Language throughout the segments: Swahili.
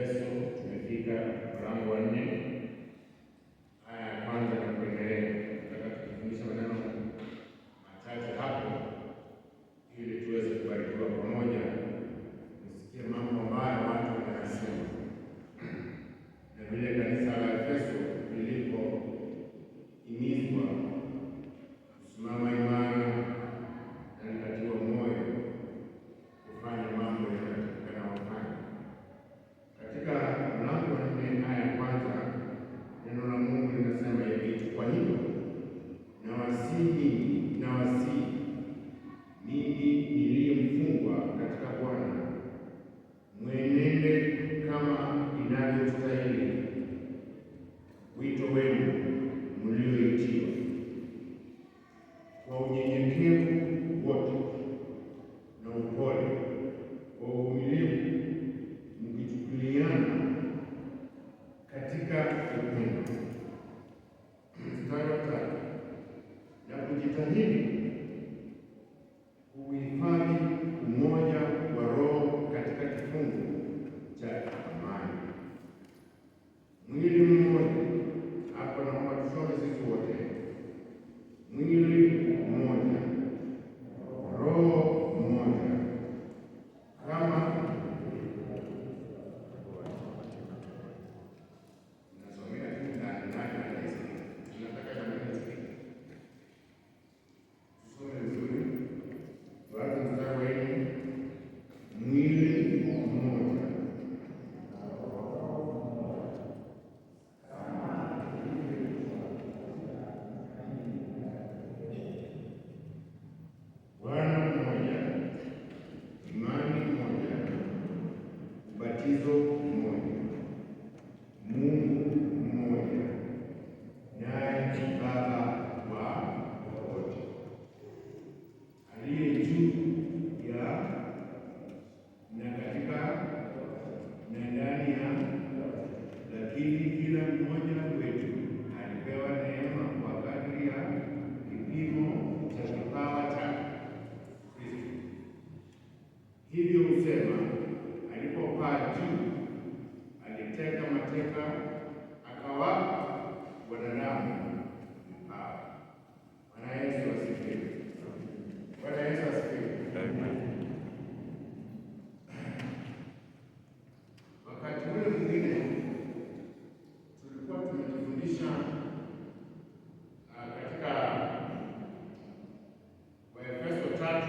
Waefeso tumefika mlango wa 4 aya ya kwanza na kuendelea. Nataka tukifundisha maneno machache hapo ili tuweze kubarikiwa pamoja, tusikie mambo ambayo watu wanayasema na vile kanisa la Efeso lilipohimizwa kusimama imara na katiwa moyo kufanya mambo yanayotakikana wafanye. Katika mlango wa 4 aya ya kwanza neno la Mungu linasema hivi: kwa hiyo nawasihi mimi niliyemfungwa katika Bwana, mwenende kama inavyostahili wito wenu mlioitiwa, kwa unyenyekevu wote na upole, kwa uvumilivu, mkichukuliana katika upendo. Mstari wa 3, na kujitahidi kuhifadhi umoja wa Roho katika kifungo cha amani. Mwili mmoja, hapo naomba tusome sisi wote. Mwili mmoja, Roho mmoja, kama nasomea tu ndani tunataka jamani, tusome vizuri. Tuanze mstari wa 4. Mwili mmoja, Bwana mmoja, imani moja, ubatizo mmoja, Mungu mmoja, naye ni Baba wa wote, aliye juu ya na katika na ndani ya, lakini kila mmoja wetu alipewa neema kwa kadri ya kipimo cha kipawa cha Kristo. Hivyo husema, alipopaa juu aliteka mateka, akawapa wanadamu hao. Bwana Yesu asifiwe. Bwana Yesu asifiwe. Wakati ule mwingine tulikuwa tumejifundisha katika Waefeso 3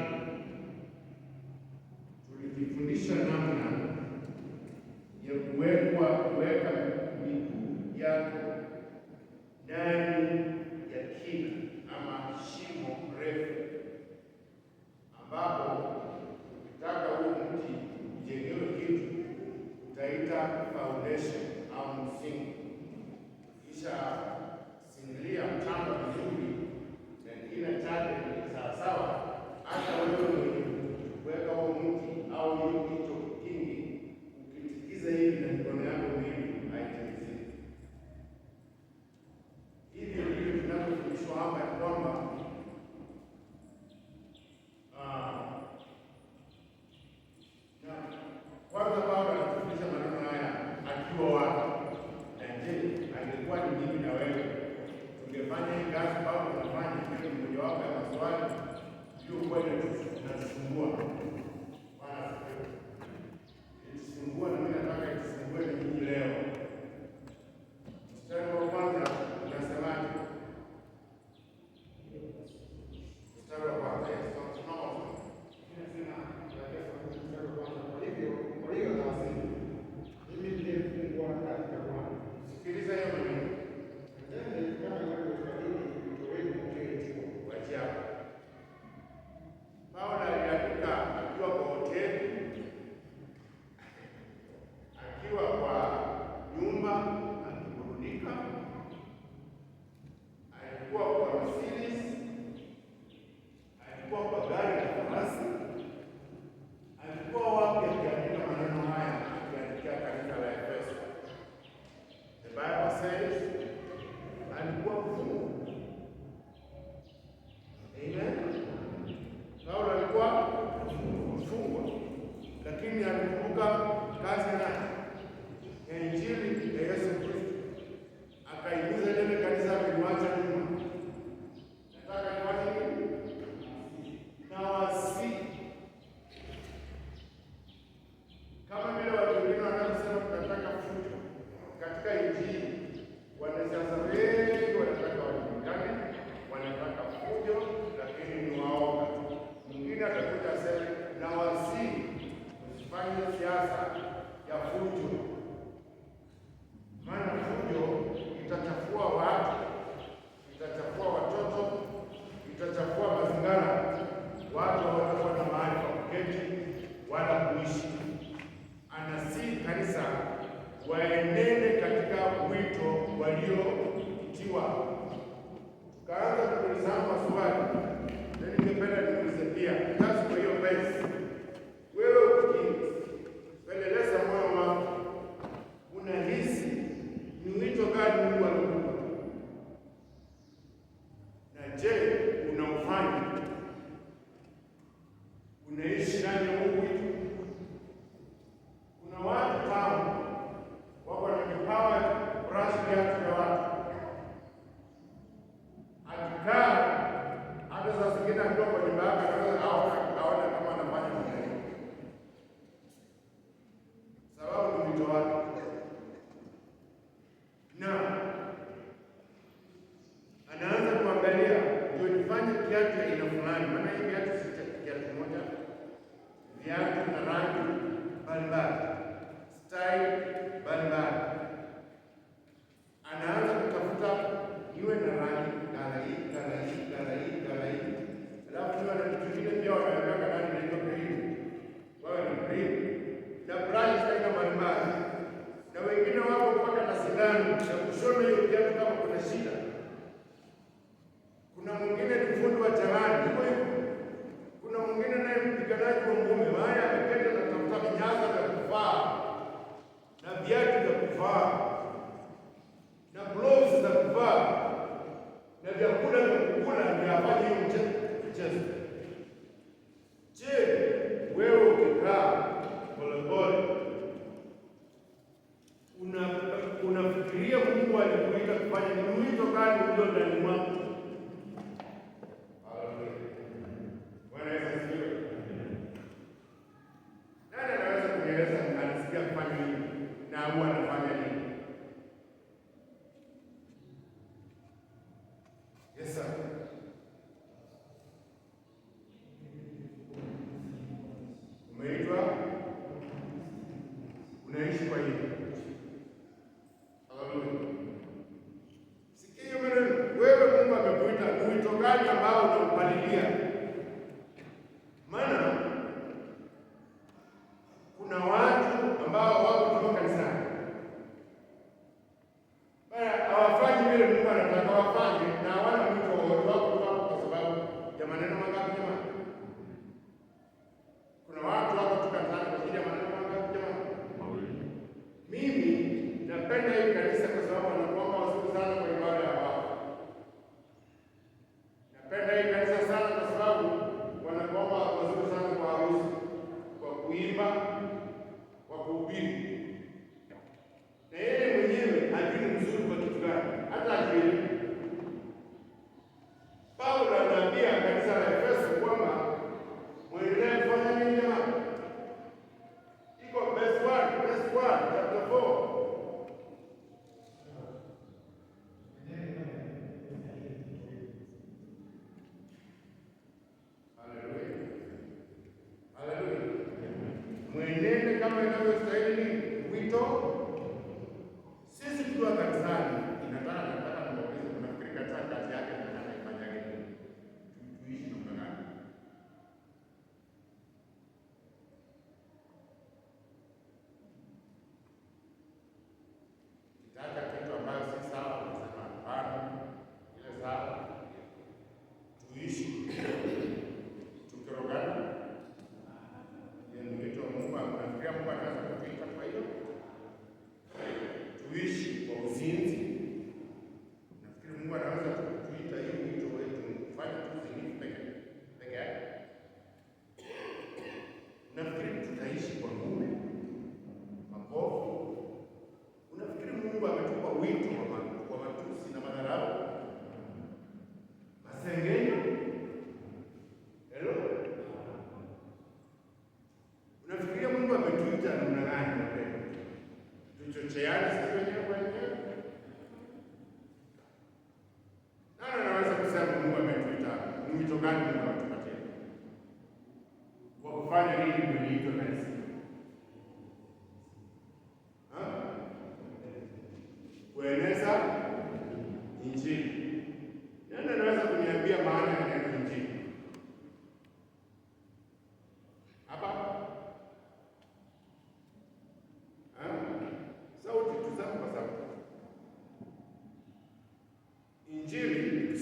tulijifundisha namna ya kuweka miguu yako ndani ya kina ama shimo refu, ambapo ukitaka huu mti ujengewe kitu utaita foundation au msingi, kisha sindilia mchanga vizuri na kina chake ni sawasawa. Hata wewe mwenye kuweka huo mti au hiyo kitu kingi, ukitikiza hivi na mikono yako miwili haitikiziki. Hivyo ndivyo tunavyofundishwa hapa, ya kwamba kwanza Paulo anatufundisha maneno haya akiwa wapi, na je, angekuwa ni mimi na wewe tungefanya hii kazi Paulo anafanya? Hiyo ni mojawapo ya maswali iliyokuwa inatusumbua. Bwana asifiwe. Ilitusumbua na mimi nataka itusumbue na nyinyi leo. Mstari wa kwanza unasemaje? Mstari wa kwanza, sikiliza hiyo maneno. Paulo aliandika akiwa kwa hoteli, akiwa kwa nyumba akiburudika, alikuwa kwa Mercedes, alikuwa kwa gari la farasi, alikuwa wapi akiandika maneno haya, akiandikia kanisa la Efeso? The Bible says alikuwa mfungwa. Amen. Paulo alikuwa mfungwa, lakini alikumbuka kazi yake katika nchi wanasiasa wengi wanataka wajulikane, wanataka fujo, lakini ni waoga. Mwingine atakuja aseme na usifanye siasa ya fujo, maana fujo itachafua watu, itachafua watoto, itachafua mazingira, watu hawatakuwa na mahali pa kuketi wala kuishi. Anasi kanisa waenende katika wito walioitiwa. Tukaanza kuulizana maswali, na ningependa niulize pia kazi. Kwa hiyo basi, wewe ukipeleleza moyo wako, unahisi ni wito gani Mungu alikupa? Na je, unaufanya? Unaishi ndani ya Mungu wito? Kuna watu tamu wako na kipawa kurasha viatu vya watu, akikaa hata saa zingine akiwa kwa nyumba yake anaweza aona kama anafanya mwenyewe, sababu ni wito wake. Na anaanza kuangalia, ndio nifanye kiatu ya aina fulani, maana hii kiatu si kiatu moja, viatu na rangi mbalimbali, style mbalimbali. Anaanza kutafuta iwe na rangi kala hii, alafu niwe na vitu vingine pia wanaweka ndani inaitwa green, wawe na green na brush za aina mbalimbali, na wengine wako mpaka na sindano ya kushona hiyo kiatu kama kuna shida. Kuna mwingine ni fundi wa cherehani, hivyo hivyo. Kuna mwingine naye mpiganaji wa ngome, maana ameketa na tafuta vinyago vya kuvaa na viatu vya kuvaa na gloves za kuvaa na vyakula vya kukula, ndio afanye hiyo mchezo. Je, wewe ukikaa polepole unafikiria Mungu alikuita kufanya ni wito gani ulio ndani mwako? Bwana Yesu asifiwe. Nani anaweza kunieleza anasikia kufanya nini na huwa anafanya nini? Yes sir. Umeitwa, unaishi kwa hiyo. Haleluya. Sikia maneno, wewe Mungu amekuita, ni wito gani ambao unaupalilia? Maana kuna watu ambao wako kutoka kanisani hawafanyi vile Mungu anataka wafanye, na hawana wito wowote, wako kwa sababu ya maneno mangapi jamani? Kuna watu wako kutoka kanisani kwa ajili ya maneno mangapi jamani? Mimi napenda hii kanisa kwa sababu wanakuomba wazuri sana kwa ibada ya wao. Napenda hii kanisa sana kwa sababu wanakuomba wazuri sana kwa harusi, kwa kuimba, kwa kuhubiri. Na yeye mwenyewe hajui mzuri kwa kitu gani, hata hajui. Paulo anaambia kanisa la Efeso kwamba mwendelee kufanya nini jamani? Iko verse 1, chapter 4. Mwenende kama inavyostahili wito. Sisi tukiwa kanisani, nataka niwaulize, tunafikiri katika kazi yake nataka ifanye nini? Tuishi namna gani? Kitaka kitu ambayo si sawa, tunasema hapana, ile sawa. Tuishi tukirogana. Ndio wito wa Mungu. Anafikiria Mungu anaweza kutuita kwa hiyo.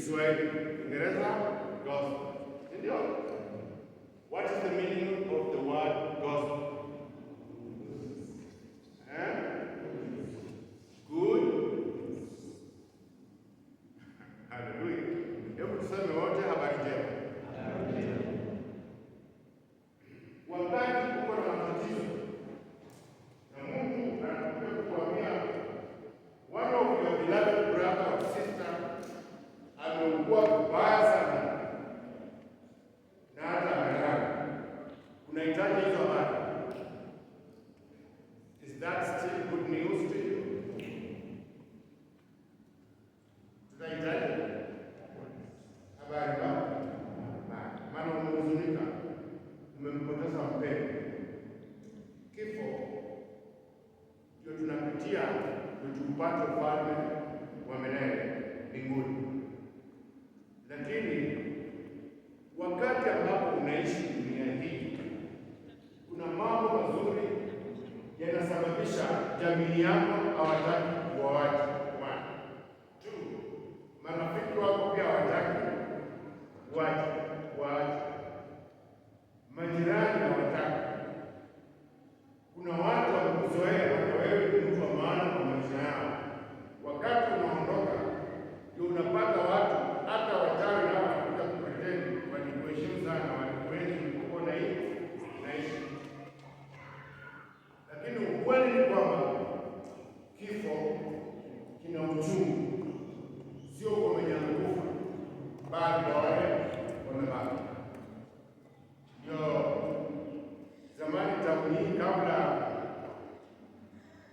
Kiswahili, Kiingereza gospel. Ndio. What is the meaning of the word gospel? Good. Hallelujah. Hebu tuseme wote habari njema. Wakati uko na matatizo na Mungu anakuja kukuambia one of your beloved brother or sister ameugua kubaya sana na hata amelala, unahitaji hizo habari. Is that still good news to you? Tunahitaji habari mbaya, maana umehuzunika, umempoteza mpendwa. Kifo ndio tunapitia ndio tupate ufalme wa milele mbinguni. Lakini wakati ambapo unaishi dunia hii, kuna mambo mazuri yanasababisha jamii yako hawataki kuoacha. One, two, marafiki wako pia hawataki waache, majirani hawataki. Kuna watu wamekuzoea na wewe ni mtu wa maana kwa maisha yao. Wakati unaondoka, ndio unapata watu hata wachawi nao wanakuja kupretend walikuheshimu sana, walikuenzi uko na hivi na hivi. Lakini ukweli ni kwamba kifo kina uchungu, sio kwa mwenye amekufa, bali kwa wale wamebaki. Ndio zamani tamii, kabla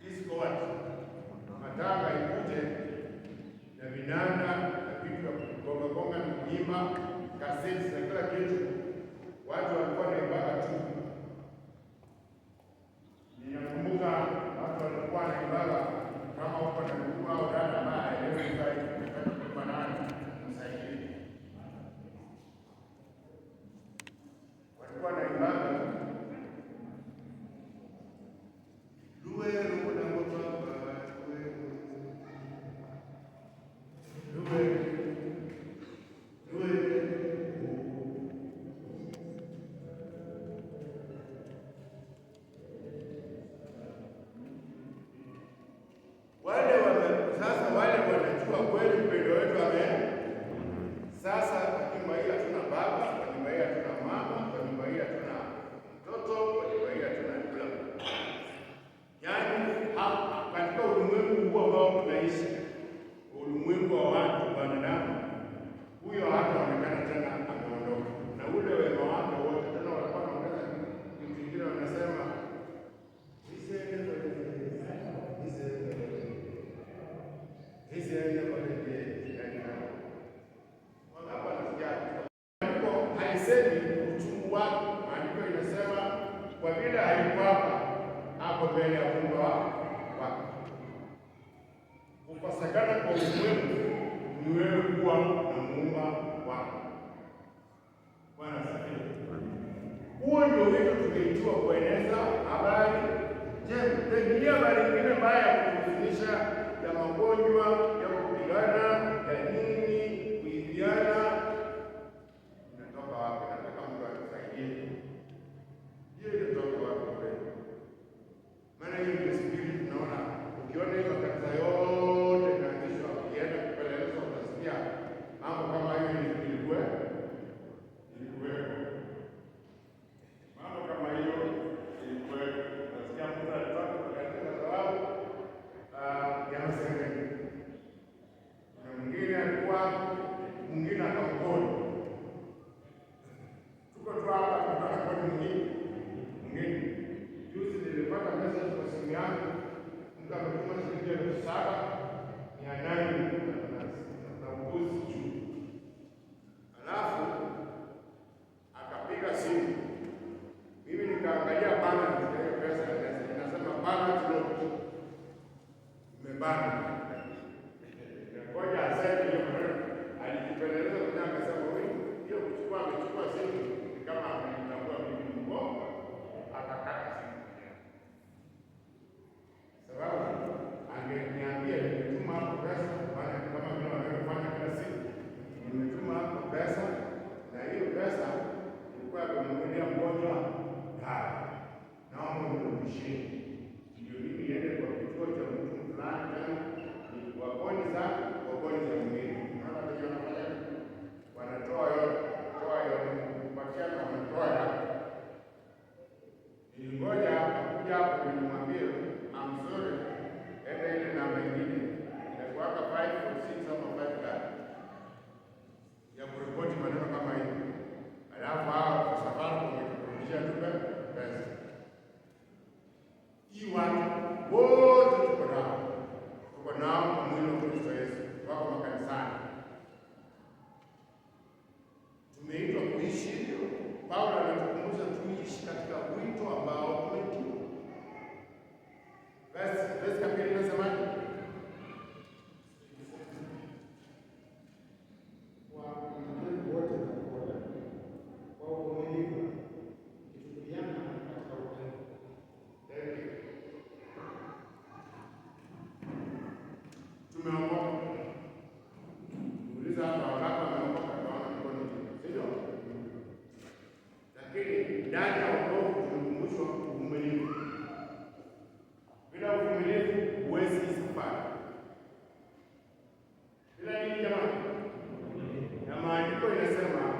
Discord matanga ikuje na vinanda na vitu vya kugonga na kuimba, kaseti na kila kitu, watu walikuwa naimbaga tu. Ninakumbuka watu walikuwa naimbaga kama uko na ndugu au dada ambaye kwa nani msaidie, walikuwa naimbaga ulimwengu wa watu wanadamu, huyo hataonekana tena, ameondoka. Na ule wema wake wote tena walikuwa wanaongeza kitu kingine, wanasema haisemi uchungu wake. Maandiko inasema kwa vile haikuwapa hapo mbele ya Mungu wake. Kukosekana kwa ulimwengu ni wewe kuwa na muumba wako. Bwana asifiwe. Huo ndio wito tumeitiwa kueneza habari njema. Pengine habari nyingine mbaya ya kuhuzunisha, ya magonjwa, ya kupigana, ya nini, kuibiana, inatoka wapi? Nataka Mungu atusaidie. Hiyo inatoka wapi kweli? Maana hiyo ndio spirit tunaona. Ukiona hiyo kanisa yote inaanzishwa, ukienda kupeleleza utasikia mambo kama hiyo ilikuwa. Mambo kama hiyo ilikuwa. Nasikia mtu alipata kanisa sababu ya msengeni. Na mwingine alikuwa, mwingine akamkoni. Tuko tu hapa tunataka mwingine. Juzi nilipata message kwa simu yangu, mtu ametuma shilingi 7,800 na uguzi juu. Alafu akapiga simu, mimi nikaangalia bana hiyo pesa, inasema bana kidogo imebana. Ngoja aseme hiyo maneno, alijipeleleza kwa akasema hiyo kuchukua, amechukua simu kama amenitambua mimi mgongo, akakata simu. Sababu angeniambia nimetuma hapo pesa, maana kama vile wanavyofanya kila siku, mwambie I'm sorry, enda ile namba nyingine inakuwaka 5 or 6 ama 5 gani ya kuripoti maneno kama hiyo, alafu hao kwa sababu wamekurudishia tu pesa. Hii watu wote tuko nao kwa mwili wa Kristo Yesu, wako makanisani. Tumeitwa kuishi hivyo. Paulo anatukumbusha tuishi katika wito ambao tumeitiwa. Basi kapili inasemaje? Ndani ya wokovu tumekumbushwa uvumilivu. Bila uvumilivu huwezi safari. Bila nini jamani? Na maandiko inasema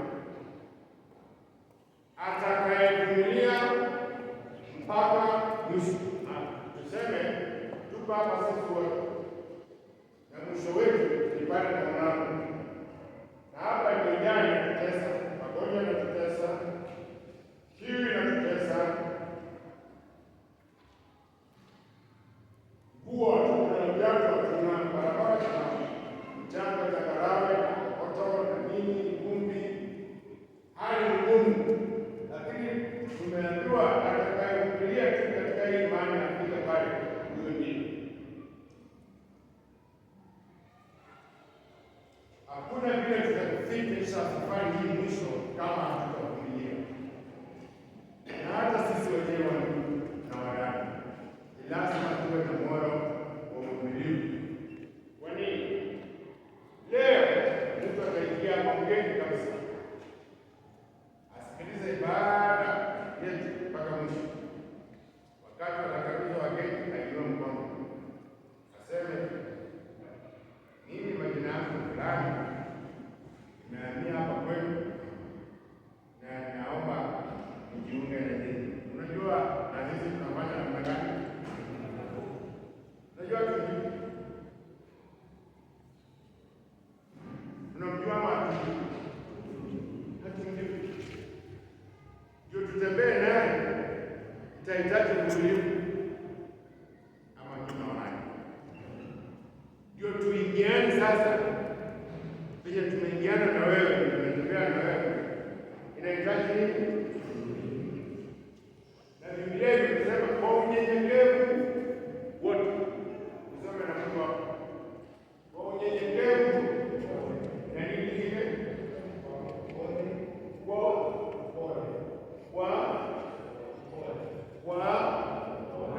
atakayevumilia mpaka mwisho. Tuseme tuko hapa sisi wote, na mwisho wetu ni pale kwa mlango. Na hapa imejaa inatutesa, magonjwa yanatutesa, kiu inatutesa, nguo hatuna, viatu hatuna, barabara hatuna, mchanga changarawe na kokoto na nini, vumbi, hali ngumu. Lakini tumeambiwa atakayevumilia tu katika hii imani afike pale, huyo ndiye. Hakuna vile tutafikisha safari hii mwisho kama hatutavumilia. Na hata sisi wenyewe na wadada ni lazima tuwe na moyo wa uvumilivu. Kwa nini? Leo mtu ataingia bungeni kabisa, asikilize ibada yetu mpaka mwisho. Wakati wanakaribisha wageni, ainue mkono aseme, mimi majina yangu fulani, nimehamia hapa kwenu na ninaomba nijiunge na nyinyi. Unajua na sisi tunafanya namna gani? Unajua tunamjua maadili, hatumjui. Ndio tutembee naye, itahitaji uvumilivu. Ama tunaonaje? Ndio tuingiane sasa, penye tumeingiana na wewe, tunatembea na wewe, inahitaji nini? Na Biblia inasema kwa unyenyekevu wote. Usome na Mungu wako. Kwa unyenyekevu na nini kingine?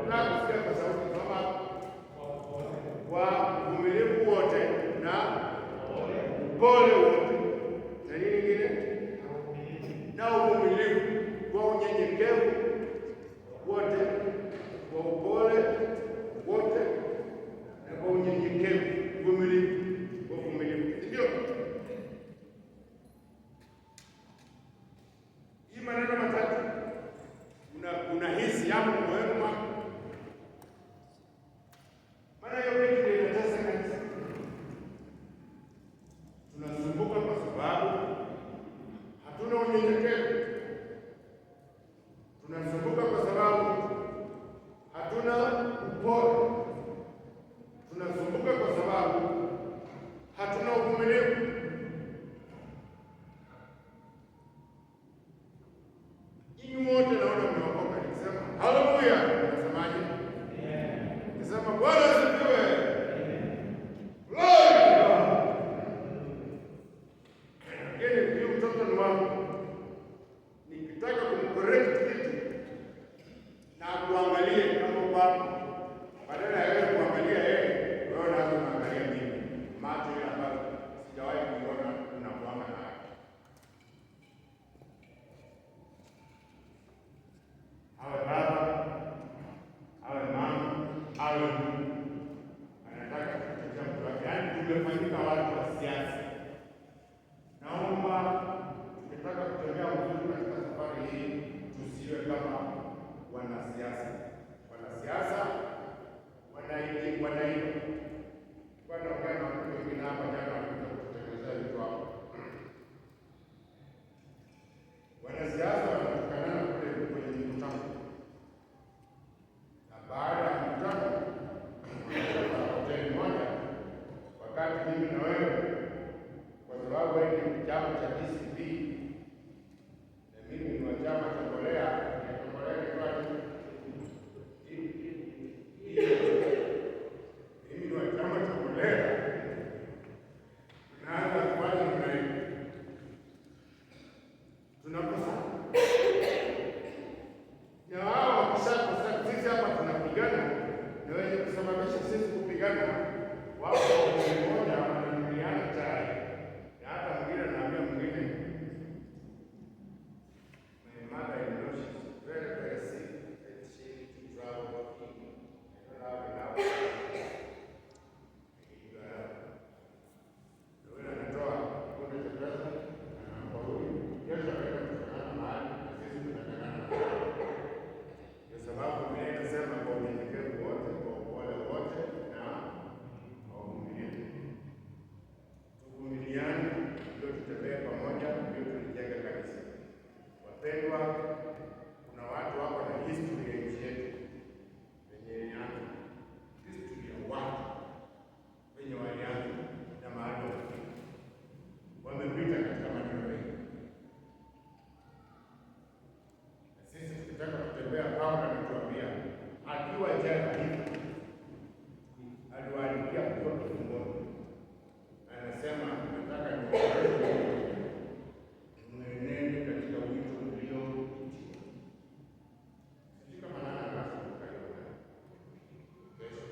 Nataka kusikia kwa sauti kama kwa uvumilivu wote na upole wote na nini kingine? Na uvumilivu. Kwa unyenyekevu wote, kwa upole wote na kwa unyenyekevu, uvumilivu, kwa uvumilivu. Ndio hii maneno matatu unahisi yapo moyoni mwako. Maana hiyo kitu inatesa kanisa. Tunasumbuka kwa sababu hatuna unyenyekevu. Tunasumbuka kwa sababu hatuna upole. Tunasumbuka kwa sababu hatuna uvumilivu. Nyinyi wote naona mnaokoka, nikisema haleluya, unasemaje? Nikisema Bwana asifiwe, glory to God. Lakini huyu mtoto ni wangu, nikitaka kumcorrect kitu na kuangalie kama baba, badala ya wewe kuangalia yeye, wewe unaanza kuangalia mimi, macho ile ambayo sijawahi kuiona unapoanga nayo. Awe baba, awe mama, awe anataka kutetea mtu wake. Yaani tumefanyika watu wa siasa. Naomba tukitaka kutembea vizuri katika safari hii tusiwe kama wanasiasa. Wanasiasa kati mimi na wewe, kwa sababu wewe ni chama cha DCP na mimi ni wa chama cha Mbolea. Mbolea ni wapi? Mimi ni wa chama cha Mbolea. Tunaanza kufanya namna hii, tunakosa na wao wakishakosa, sisi hapa tunapigana na wenye kusababisha sisi kupigana wao mmoja wananunuliana chai, na hata mwingine anaambia mwingine, my mother-in-law she's very very sick and she needs to travel working. I don't have enough. Ndio anatoa kuna pesa kwa huyu, kesho anaenda kufanya mahali na sisi tunatangana. Kwa sababu mimi nasema kwa unyenyekevu wote, kwa upole wote na tuvumiliane, ndio tutembee pamoja, ndio tulijenga kanisa. Wapendwa, kuna watu wako na history ya nchi yetu wenye ilianza, history ya watu wenye walianza na mahali wamepita katika maneno mengi, na sisi tukitaka kutembea. Paulo anatuambia akiwa jela hivi aliwaandikia kutoka kifungoni, anasema nataka mwenende katika wito ulioitiwa. Sisi kama nana nasi tukaiona kesho,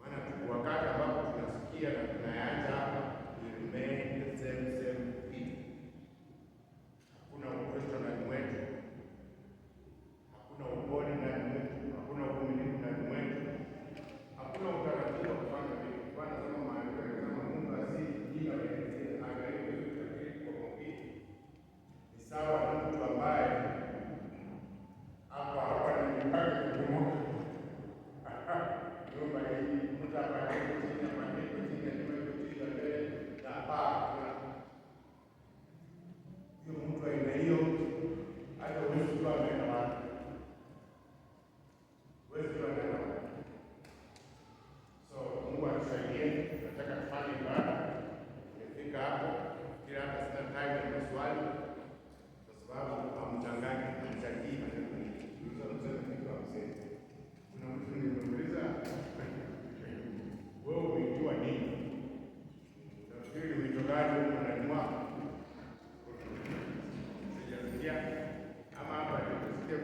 maana tuko wakati ambapo tunasikia na tunayaanza hapa, we remain the same people. Hakuna Ukristo ndani mwetu, hakuna upole ndani mwetu, hakuna uvumilivu ndani mwetu, hakuna utaratibu wa kufanya vitu. Bwana sema maandiko yanasema Mungu asijinga wenyewe angalie vitu kwa mwingine. Ni sawa na mtu ambaye hapa ni nyumbani kumoja nyumba hii mtu hapa ni chini ya maandiko chini ya chini ya mbele na paa. Hiyo mtu aina hiyo hata uwezi kuwa ameenda wapi, uwezi kuwa ameenda wapi. So Mungu atusaidie. Nataka tufanye ibada, nimefika hapo kila hata sina time ya maswali, kwa sababu hamchanganyi mchangii maneno mengi. Hizo mzee mtu amsema, kuna mtu nimemuuliza wewe umejua nini? Nafikiri umetokaje huko ndani mwako? Sijasikia ama hapa nikusikia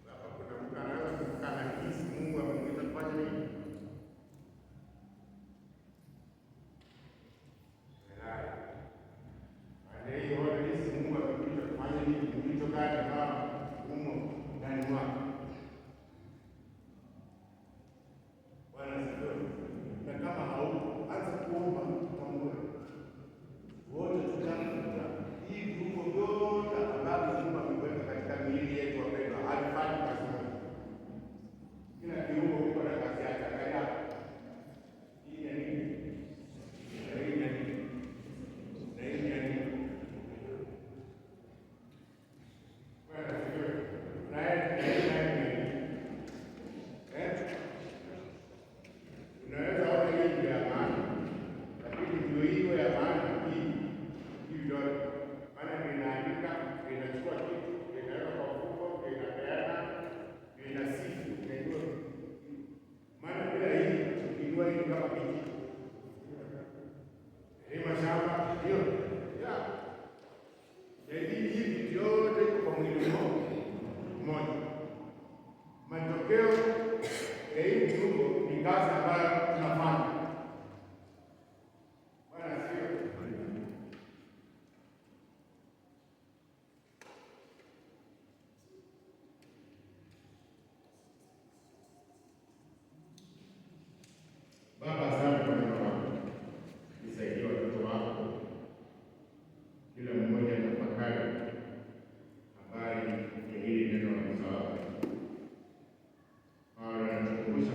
hapa kuna mtu anaweza kukana hisi Mungu amemwita kufanya nini? Hiyo hisi Mungu amemwita kufanya nini? Umetokaje kama humo ndani mwako? Bwana asifiwe. Na kama hauko, anza kuomba pamoja. Wote tutakuta hii viungo vyote ambavyo Mungu ameweka katika miili yetu wapendwa, havifanyi kazi moja. Kila kiungo kiko na kazi yake. Angalia hii ni nini? Na hii ni nini? Na hii ni nini? Bwana asifiwe. Na hii unaweza ona hii ndio ya maana, lakini ndio hiyo ya maana hii ndio maana inaandika, inachukua kitu, inaweka kwa mfuko, inapeana, inasifu, inajua. Maana bila hii tukijua hii kama kijiji. Hii mashamba hiyo. Ya. Hivi vyote kwa mwili mmoja. Matokeo ya hii viungo ni kazi ambayo tunafanya. Bwana asifiwe. Baba, asante kwa neno lako. Nisaidie watoto wako, kila mmoja tafakari habari ya hili neno la msalaba. Anatukumbusha